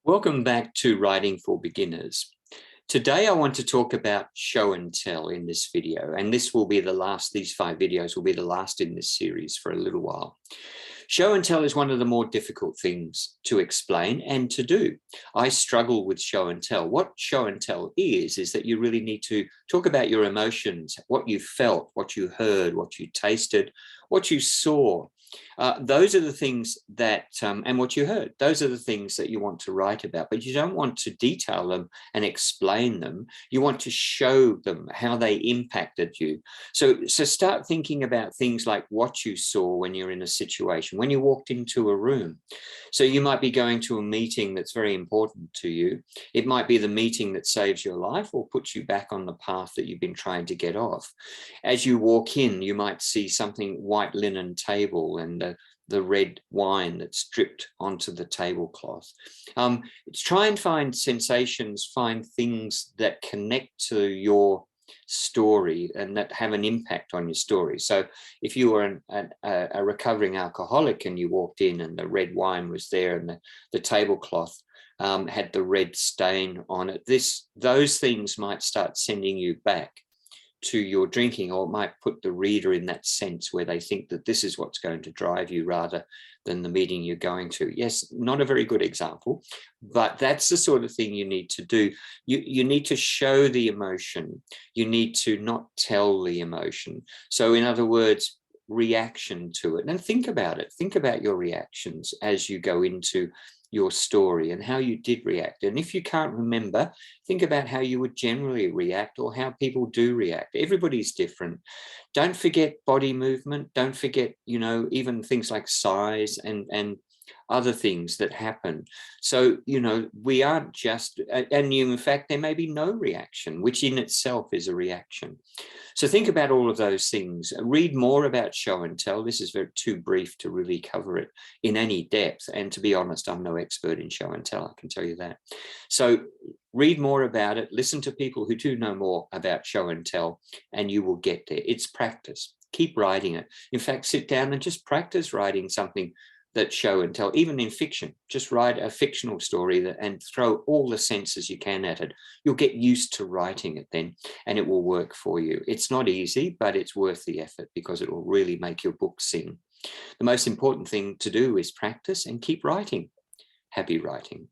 Welcome back to Writing for Beginners. Today I want to talk about show and tell in this video, and this will be the last, these 5 videos will be the last in this series for a little while. Show and tell is one of the more difficult things to explain and to do. I struggle with show and tell. What show and tell is that you really need to talk about your emotions, what you felt, what you heard, what you tasted, what you saw. Those are the things that, and what you heard, those are the things that you want to write about, but you don't want to detail them and explain them. You want to show them how they impacted you. So start thinking about things like what you saw when you're in a situation, when you walked into a room. So you might be going to a meeting that's very important to you. It might be the meeting that saves your life or puts you back on the path that you've been trying to get off. As you walk in, you might see something white linen table and the red wine that's dripped onto the tablecloth. Try and find sensations, find things that connect to your story and that have an impact on your story. So if you were a recovering alcoholic and you walked in and the red wine was there and the tablecloth had the red stain on it, those things might start sending you back to your drinking, or it might put the reader in that sense where they think that this is what's going to drive you rather than the meeting you're going to. Yes, not a very good example, but that's the sort of thing you need to do. You need to show the emotion. You need to not tell the emotion. So in other words, reaction to it. And think about it. Think about your reactions as you go into your story and how you did react. And if you can't remember, think about how you would generally react or how people do react. Everybody's different. Don't forget body movement. Don't forget, even things like size and other things that happen. So, we aren't just, and in fact, there may be no reaction, which in itself is a reaction. So think about all of those things. Read more about show and tell. This is too brief to really cover it in any depth. And to be honest, I'm no expert in show and tell, I can tell you that. So read more about it. Listen to people who do know more about show and tell, and you will get there. It's practice. Keep writing it. In fact, sit down and just practice writing something that show and tell, even in fiction. Just write a fictional story and throw all the senses you can at it. You'll get used to writing it then, and it will work for you. It's not easy, but it's worth the effort because it will really make your book sing. The most important thing to do is practice and keep writing. Happy writing.